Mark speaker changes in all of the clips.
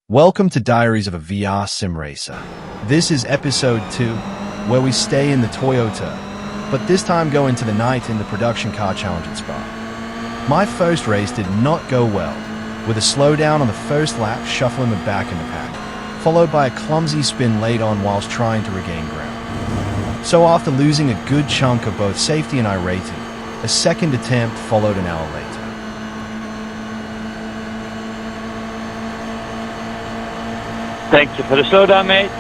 Speaker 1: Welcome to Diaries of a VR Simracer. This is episode 2, where we stay in the Toyota, but this time go into the night in the production car challenge at Spa. My first race did not go well, with a slowdown on the first lap shuffling me back in the pack, followed by a clumsy spin late on whilst trying to regain ground. So after losing a good chunk of both safety and iRacing, a second attempt followed an hour later.
Speaker 2: Thank you for the slowdown, mate.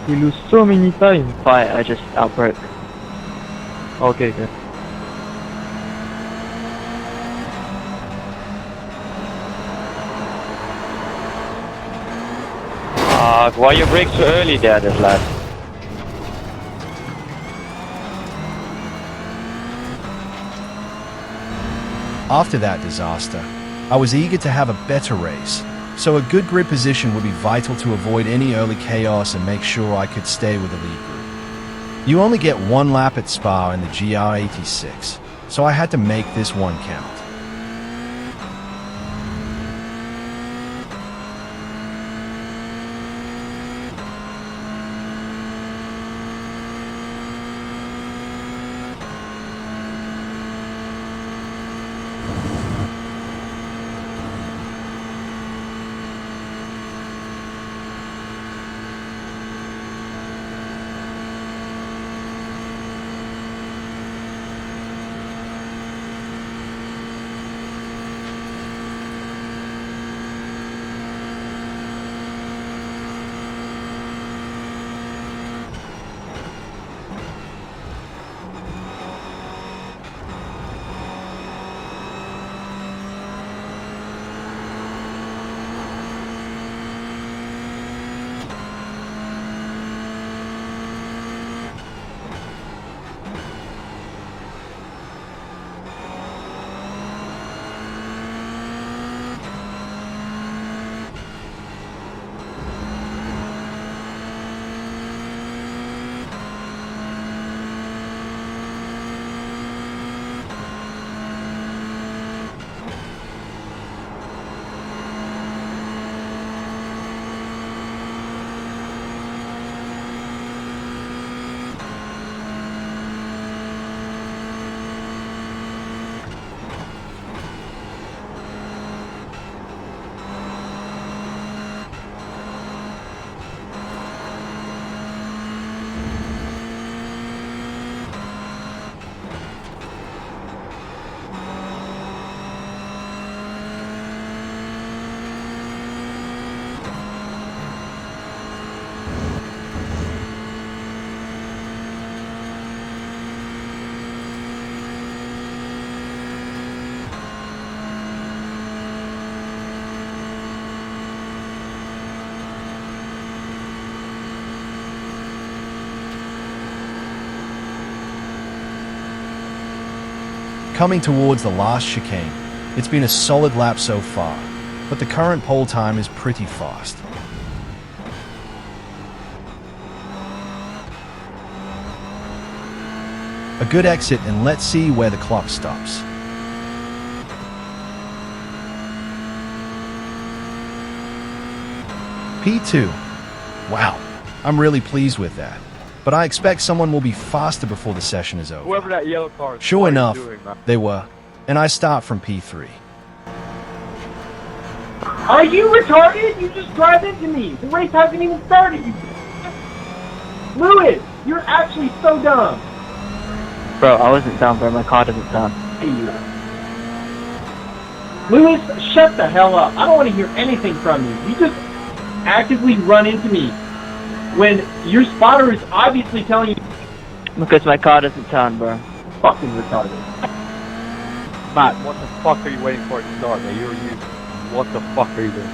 Speaker 3: We lose so many times.
Speaker 2: Fight, I just outbroke.
Speaker 3: Okay, good.
Speaker 2: Why you brake so early there, this lad?
Speaker 1: After that disaster, I was eager to have a better race, so a good grid position would be vital to avoid any early chaos and make sure I could stay with the lead group. You only get one lap at Spa in the GR86, so I had to make this one count. Coming towards the last chicane, it's been a solid lap so far, but the current pole time is pretty fast. A good exit, and let's see where the clock stops. P2. Wow, I'm really pleased with that. But I expect someone will be faster before the session is over.
Speaker 3: Whoever that yellow car is,
Speaker 1: Sure
Speaker 3: what are you
Speaker 1: enough,
Speaker 3: doing, man?
Speaker 1: they were, and I start from P3.
Speaker 4: Are you retarded? You just drive into me. The race hasn't even started. You... Lewis, you're actually so dumb.
Speaker 2: Bro, I wasn't down, bro. My car doesn't sound.
Speaker 4: Lewis, shut the hell up. I don't want to hear anything from you. You just actively run into me when your spotter is obviously telling you.
Speaker 2: Because my car doesn't sound, bro.
Speaker 4: Fucking retarded.
Speaker 3: Matt, what the fuck are you waiting for it to start, man? What the fuck are you doing?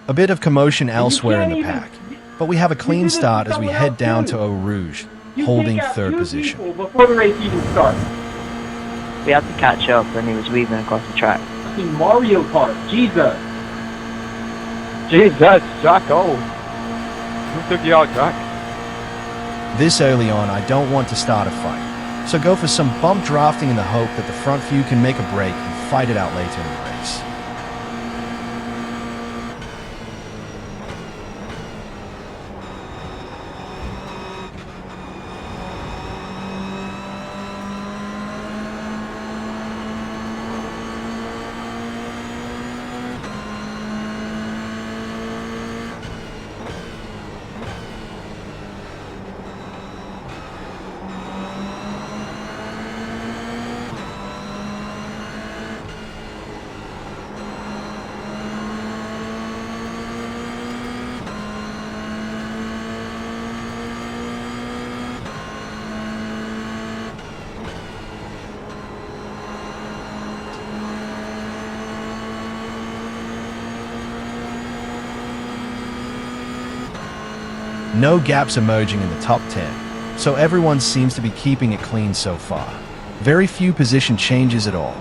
Speaker 1: A bit of commotion elsewhere in the
Speaker 4: You
Speaker 1: pack. But we have a clean
Speaker 4: You did this
Speaker 1: start
Speaker 4: with
Speaker 1: as we
Speaker 4: someone
Speaker 1: head
Speaker 4: else,
Speaker 1: down
Speaker 4: too.
Speaker 1: to Eau Rouge,
Speaker 4: You
Speaker 1: holding
Speaker 4: take out
Speaker 1: third
Speaker 4: two
Speaker 1: position.
Speaker 4: people before the race even starts.
Speaker 2: We had to catch up when he was weaving across the track.
Speaker 4: Fucking Mario Kart, Jesus.
Speaker 3: Jesus, Jacko. Who took you out, Jack?
Speaker 1: This early on, I don't want to start a fight, so go for some bump drafting in the hope that the front few can make a break and fight it out later in the race. No gaps emerging in the top 10, so everyone seems to be keeping it clean so far. Very few position changes at all.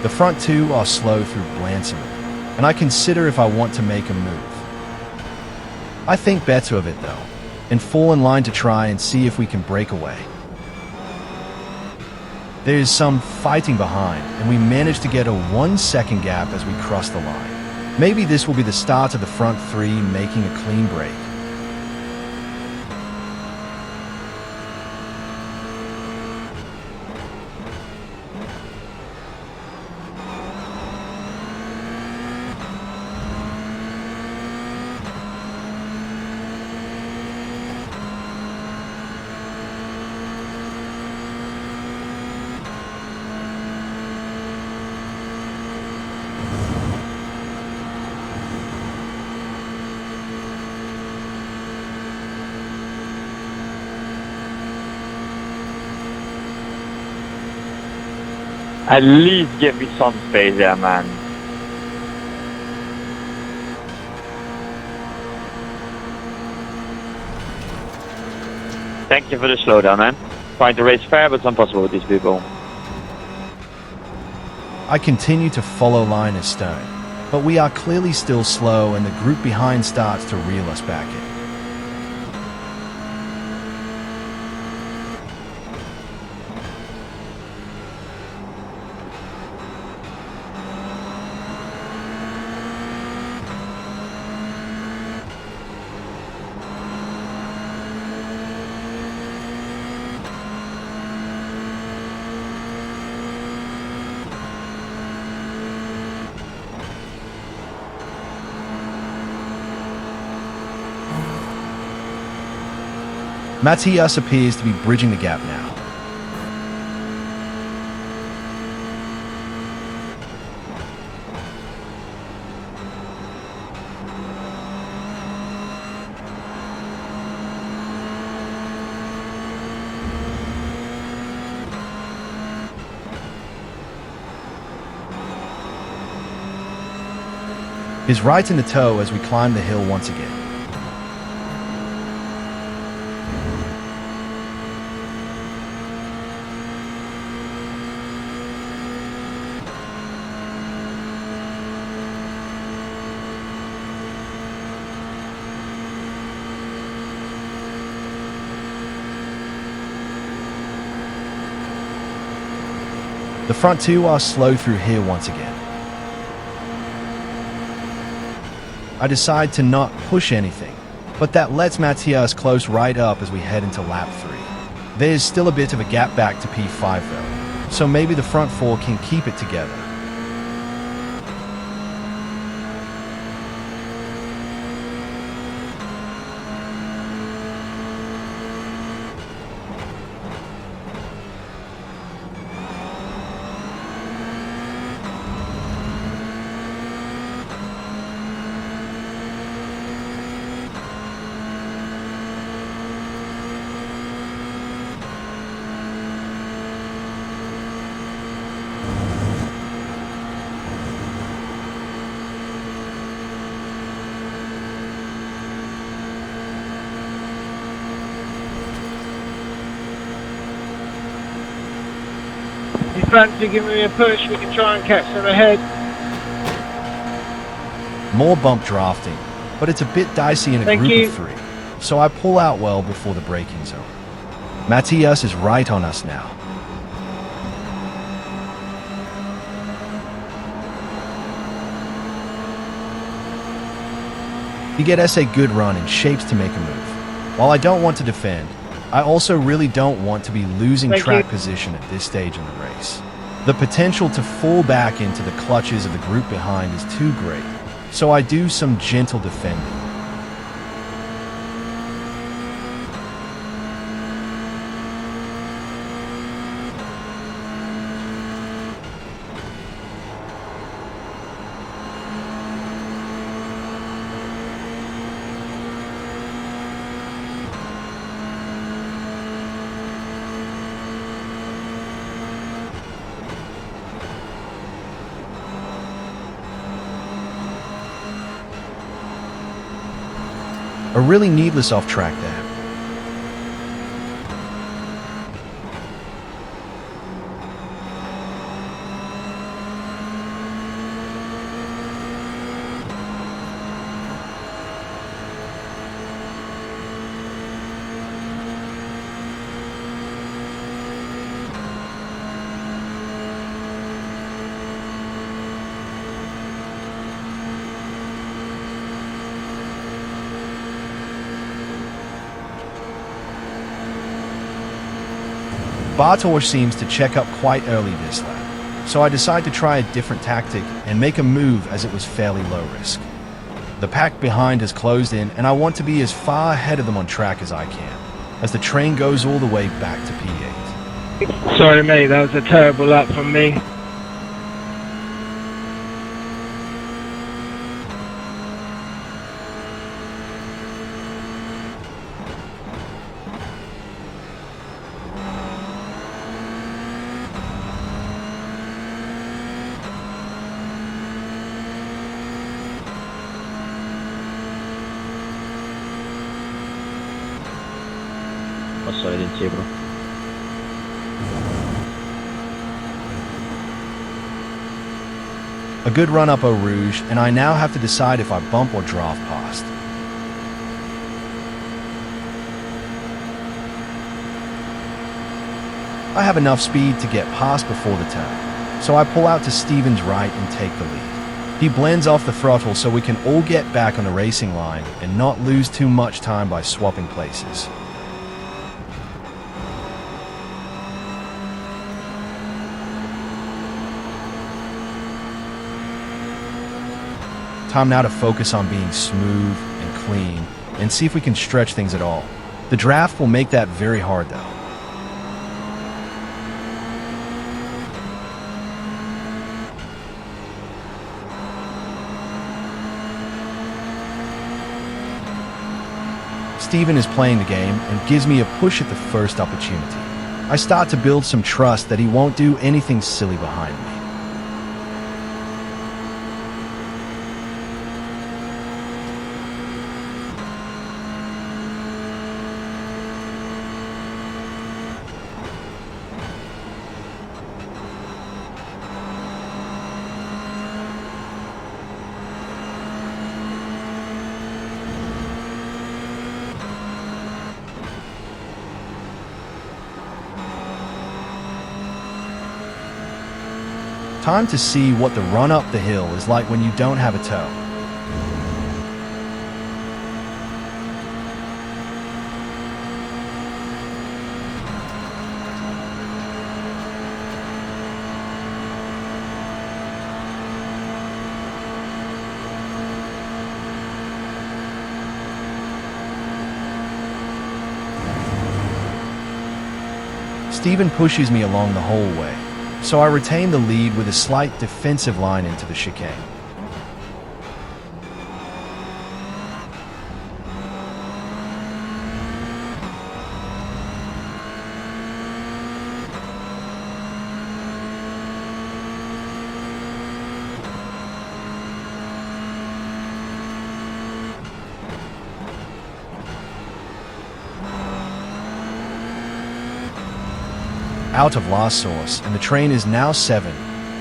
Speaker 1: The front two are slow through Blanchard, and I consider if I want to make a move. I think better of it though, and fall in line to try and see if we can break away. There is some fighting behind, and we manage to get a 1 second gap as we cross the line. Maybe this will be the start of the front three making a clean break.
Speaker 3: At least give me some space there, man. Thank you for the slowdown, man. Trying to race fair, but it's impossible with these people.
Speaker 1: I continue to follow line as stone, but we are clearly still slow and the group behind starts to reel us back in. Matthias appears to be bridging the gap now. He's right in the toe as we climb the hill once again. The front two are slow through here once again. I decide to not push anything, but that lets Matthias close right up as we head into lap 3. There's still a bit of a gap back to P5 though, so maybe the front four can keep it together.
Speaker 5: If you fancy giving me a push, we can try and catch them ahead.
Speaker 1: More bump drafting, but it's a bit dicey in a
Speaker 5: Thank
Speaker 1: group
Speaker 5: you.
Speaker 1: of 3, so I pull out well before the braking zone. Matthias is right on us now. He gets a good run and shapes to make a move. While I don't want to defend, I also really don't want to be losing
Speaker 5: Thank
Speaker 1: track
Speaker 5: you.
Speaker 1: position at this stage in the race. The potential to fall back into the clutches of the group behind is too great, so I do some gentle defending. A really needless off track there. Bartosz seems to check up quite early this lap, so I decide to try a different tactic and make a move as it was fairly low risk. The pack behind has closed in and I want to be as far ahead of them on track as I can, as the train goes all the way back to P8.
Speaker 5: Sorry mate, that was a terrible lap from me.
Speaker 2: Passare insieme.
Speaker 1: A good run up Eau Rouge, and I now have to decide if I bump or draft past. I have enough speed to get past before the turn, so I pull out to Steven's right and take the lead. He blends off the throttle so we can all get back on the racing line and not lose too much time by swapping places. Time now to focus on being smooth and clean and see if we can stretch things at all. The draft will make that very hard though. Steven is playing the game and gives me a push at the first opportunity. I start to build some trust that he won't do anything silly behind me. Time to see what the run up the hill is like when you don't have a tow. Steven pushes me along the whole way, so I retain the lead with a slight defensive line into the chicane. Out of last source, and the train is now 7,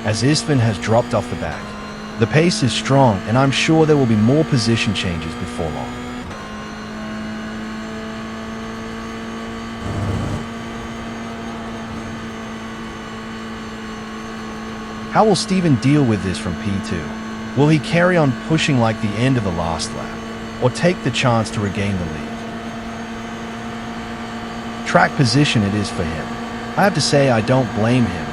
Speaker 1: as Istvan has dropped off the back. The pace is strong, and I'm sure there will be more position changes before long. How will Steven deal with this from P2? Will he carry on pushing like the end of the last lap, or take the chance to regain the lead? Track position it is for him. I have to say I don't blame him,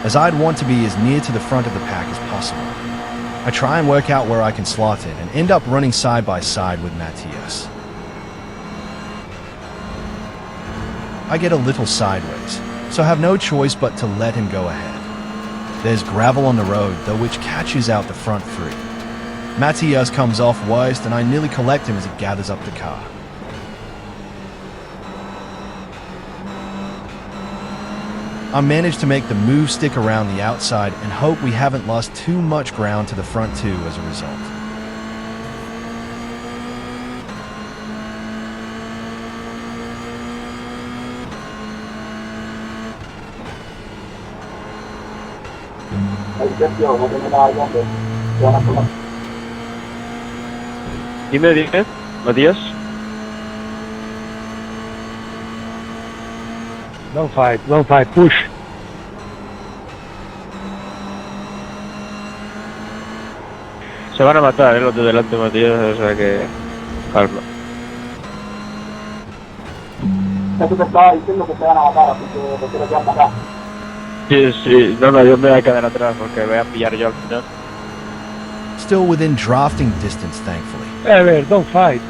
Speaker 1: as I'd want to be as near to the front of the pack as possible. I try and work out where I can slot in and end up running side by side with Matthias. I get a little sideways, so have no choice but to let him go ahead. There's gravel on the road, though, which catches out the front three. Matthias comes off worst, and I nearly collect him as he gathers up the car. I managed to make the move stick around the outside and hope we haven't lost too much ground to the front two as a result.
Speaker 3: Dime, Matías.
Speaker 5: Don't fight, push.
Speaker 3: Se van a matar, los de delante, Matías, o sea que... calma.
Speaker 6: Eso te estaba diciendo que te van a matar, así que prefiero quedarte acá.
Speaker 3: Sí, sí, no, yo me voy a quedar atrás porque voy a pillar yo al final.
Speaker 1: Still within drafting distance, thankfully.
Speaker 5: Ever, don't fight.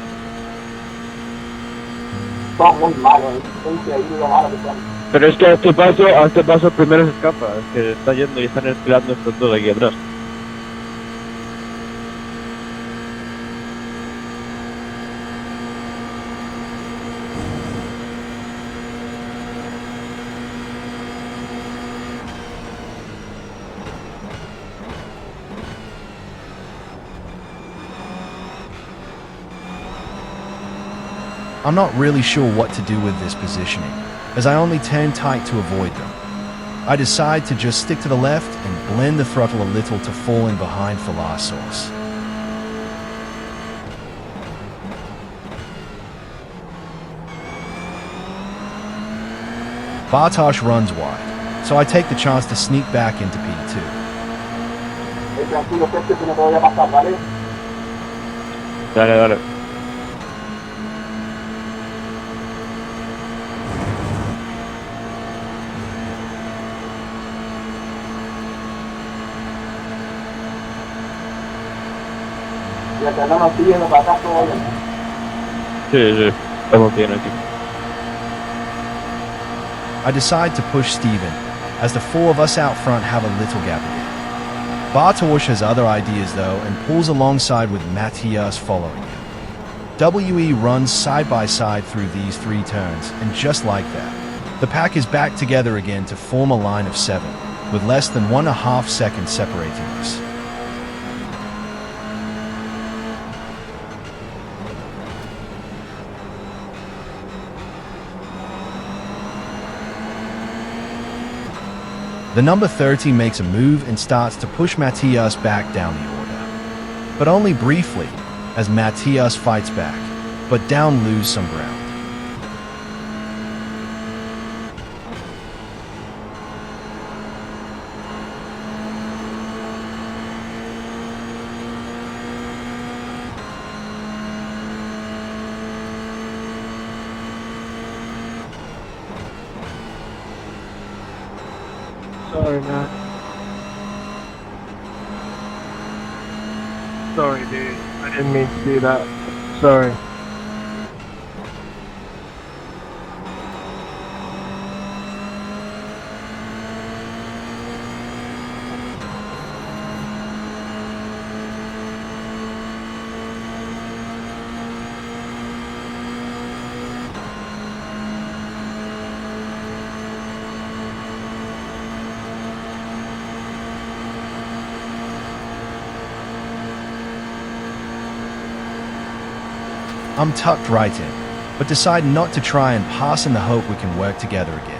Speaker 6: Son muy malos, gente ahí lo malo que son.
Speaker 3: Pero es que a este paso primero se escapa, es que está yendo y están esperando estos dos aquí atrás.
Speaker 1: I'm not really sure what to do with this positioning, as I only turn tight to avoid them. I decide to just stick to the left and blend the throttle a little to fall in behind for last source. Bartosz runs wide, so I take the chance to sneak back into P2.
Speaker 6: Tranquilo, que no te voy a pasar, ¿vale?
Speaker 3: Dale, dale.
Speaker 6: Mientras no nos siguen para acá, todo bien.
Speaker 3: Sí, sí, estamos bien aquí.
Speaker 1: I decide to push Steven, as the four of us out front have a little gap again. Bartosz has other ideas though and pulls alongside with Matthias following him. WE runs side by side through these 3 turns, and just like that, the pack is back together again to form a line of 7, with less than 1.5 seconds separating us. The number 30 makes a move and starts to push Matthias back down the order. But only briefly, as Matthias fights back, but down lose some ground.
Speaker 5: Sorry, man. Sorry, dude. I didn't mean to do that. Sorry.
Speaker 1: I'm tucked right in, but decide not to try and pass in the hope we can work together again.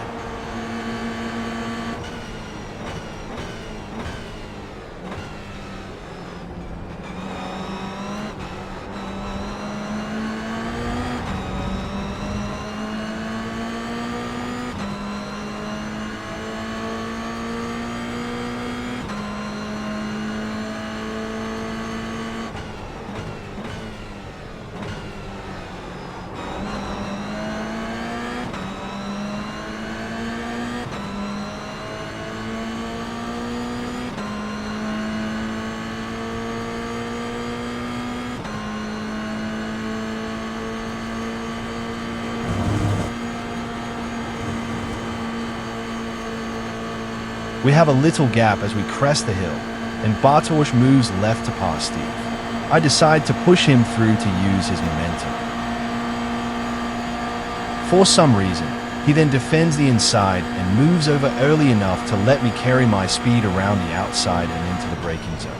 Speaker 1: We have a little gap as we crest the hill, and Bartosz moves left to pass Steve. I decide to push him through to use his momentum. For some reason, he then defends the inside and moves over early enough to let me carry my speed around the outside and into the braking zone.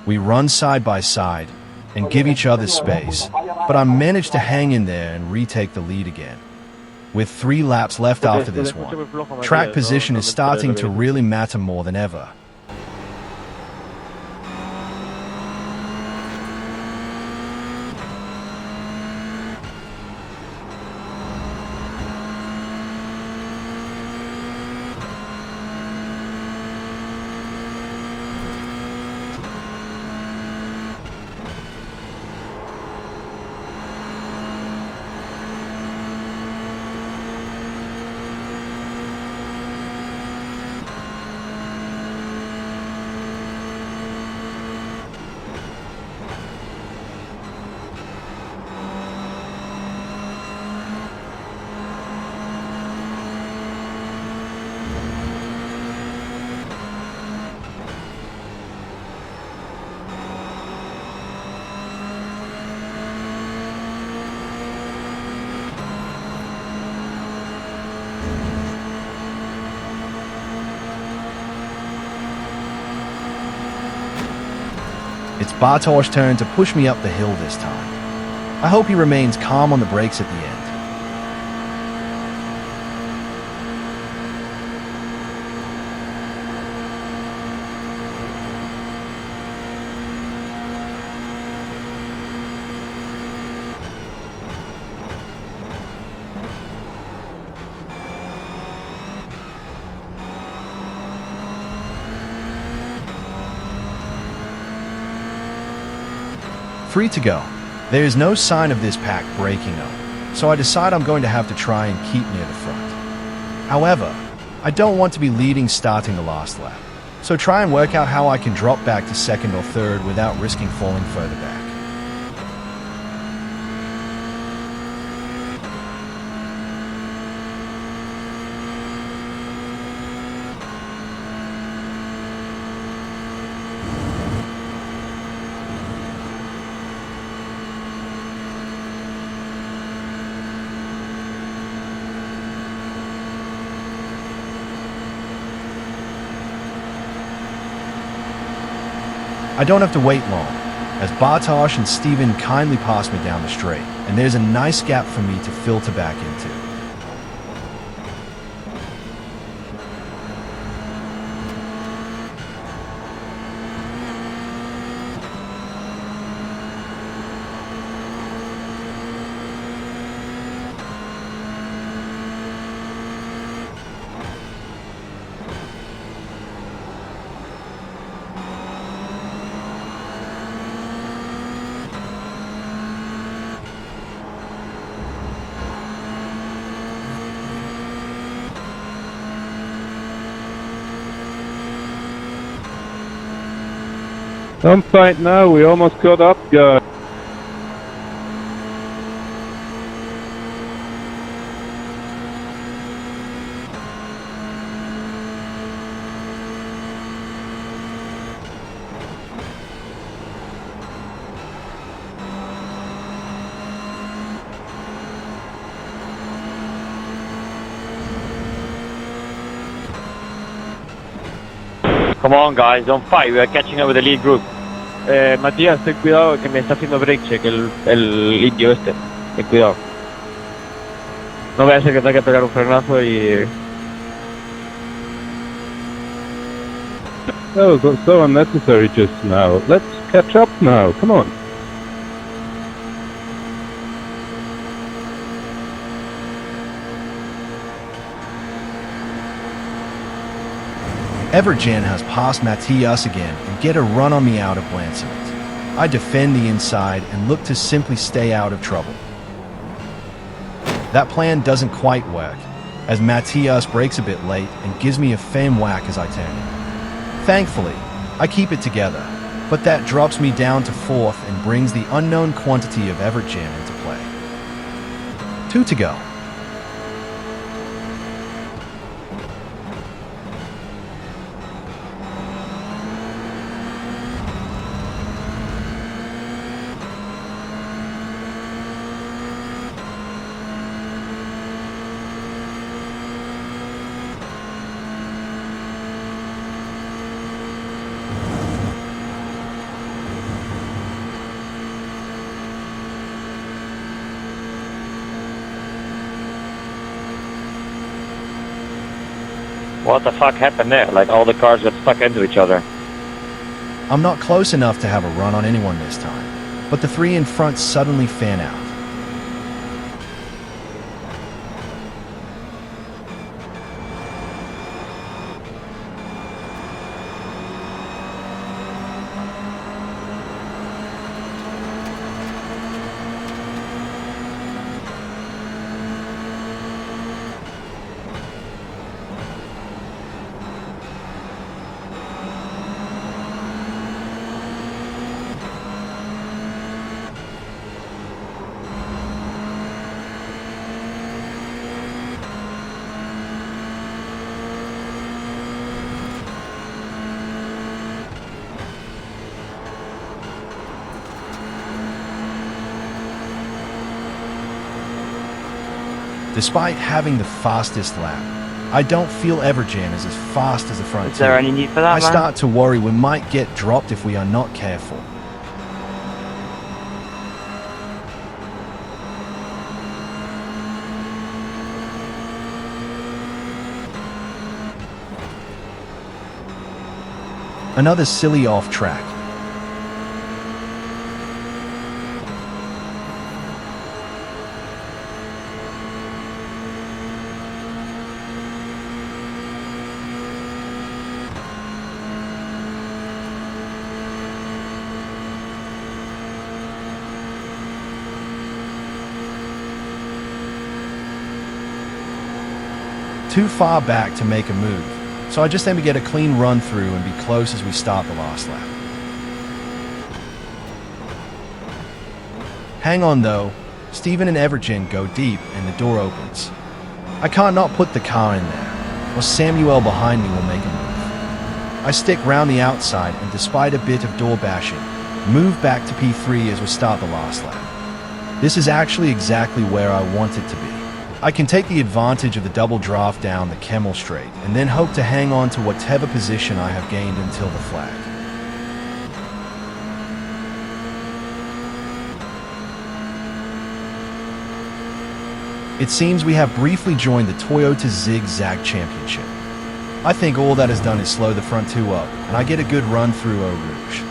Speaker 1: We run side by side and give each other space, but I managed to hang in there and retake the lead again. With 3 laps left after this one, track position is starting to really matter more than ever. It's Bartosz's turn to push me up the hill this time. I hope he remains calm on the brakes at the end. Free to go. There is no sign of this pack breaking up, so I decide I'm going to have to try and keep near the front. However, I don't want to be leading starting the last lap, so try and work out how I can drop back to second or third without risking falling further back. I don't have to wait long, as Bartosz and Steven kindly pass me down the straight, and there's a nice gap for me to filter back into.
Speaker 5: Don't fight now, we almost caught up, guys.
Speaker 3: Come on, guys, don't fight. We are catching up with the lead group.
Speaker 5: Matías, ten cuidado que me está haciendo break check el indio este. Ten cuidado. No voy a hacer que tenga que pegar un frenazo y...
Speaker 7: That was so unnecessary just now. Let's catch up now. Come on.
Speaker 1: Evergen has passed Matthias again and get a run on me out of Blanchiment. I defend the inside and look to simply stay out of trouble. That plan doesn't quite work, as Matthias breaks a bit late and gives me a fame whack as I turn in. Thankfully, I keep it together, but that drops me down to 4th and brings the unknown quantity of Evergen into play. 2 to go.
Speaker 3: What the fuck happened there? Like all the cars got stuck into each other.
Speaker 1: I'm not close enough to have a run on anyone this time, but the 3 in front suddenly fan out. Despite having the fastest lap, I don't feel Evergen is as fast as the front
Speaker 2: Is there
Speaker 1: two.
Speaker 2: any need for that,
Speaker 1: I
Speaker 2: man?
Speaker 1: start to worry we might get dropped if we are not careful. Another silly off track. Too far back to make a move, so I just aim to get a clean run through and be close as we start the last lap. Hang on though, Steven and Evergen go deep and the door opens. I can't not put the car in there, or Samuel behind me will make a move. I stick round the outside and despite a bit of door bashing, move back to P3 as we start the last lap. This is actually exactly where I want it to be. I can take the advantage of the double draft down the Kemmel Straight and then hope to hang on to whatever position I have gained until the flag. It seems we have briefly joined the Toyota Zig-Zag Championship. I think all that has done is slow the front two up, and I get a good run through Eau Rouge.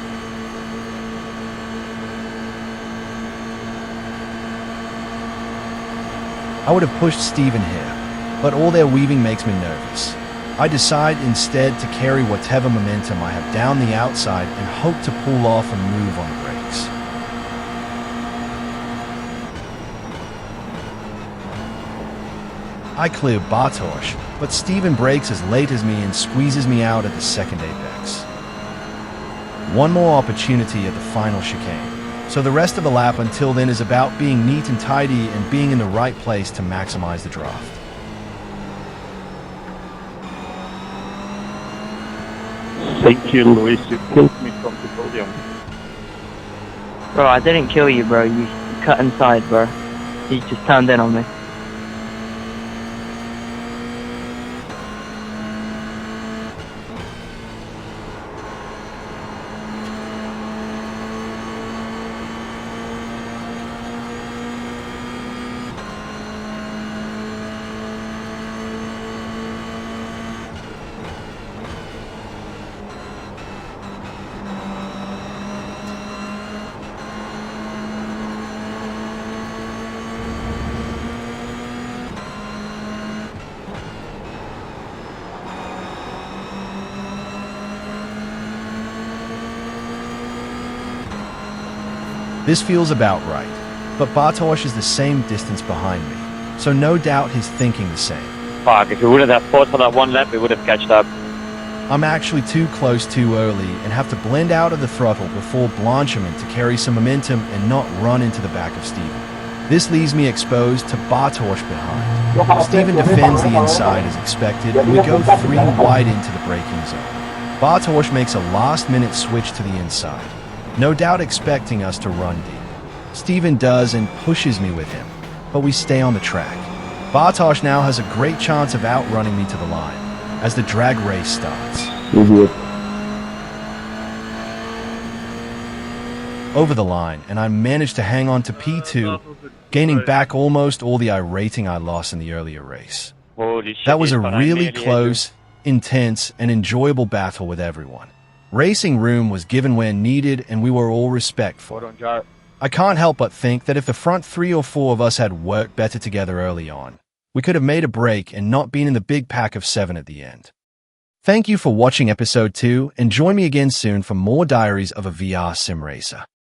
Speaker 1: I would have pushed Steven here, but all their weaving makes me nervous. I decide instead to carry whatever momentum I have down the outside and hope to pull off and move on the brakes. I clear Bartosz, but Steven brakes as late as me and squeezes me out at the second apex. One more opportunity at the final chicane. So the rest of the lap until then is about being neat and tidy and being in the right place to maximize the draft.
Speaker 7: Thank you, Luis. You killed me from the podium.
Speaker 2: Bro, I didn't kill you, bro. You cut inside, bro. You just turned in on me.
Speaker 1: This feels about right, but Bartosz is the same distance behind me, so no doubt he's thinking the same.
Speaker 5: Fuck, if we wouldn't have fought for that one lap, we would have catched up.
Speaker 1: I'm actually too close too early and have to blend out of the throttle before Blanchiment to carry some momentum and not run into the back of Steven. This leaves me exposed to Bartosz behind. Steven defends the inside as expected, and we go 3 wide into the braking zone. Bartosz makes a last-minute switch to the inside, no doubt expecting us to run deep. Steven does and pushes me with him, but we stay on the track. Bartosz now has a great chance of outrunning me to the line as the drag race starts. Over the line, and I managed to hang on to P2, gaining back almost all the iRating I lost in the earlier race.
Speaker 5: Holy shit,
Speaker 1: That was a
Speaker 5: but I
Speaker 1: really
Speaker 5: nearly
Speaker 1: close, intense, and enjoyable battle with everyone. Racing room was given when needed, and we were all respectful.
Speaker 5: Hold on, Jar.
Speaker 1: I can't help but think that if the front 3 or 4 of us had worked better together early on, we could have made a break and not been in the big pack of 7 at the end. Thank you for watching episode 2, and join me again soon for more Diaries of a VR Simracer.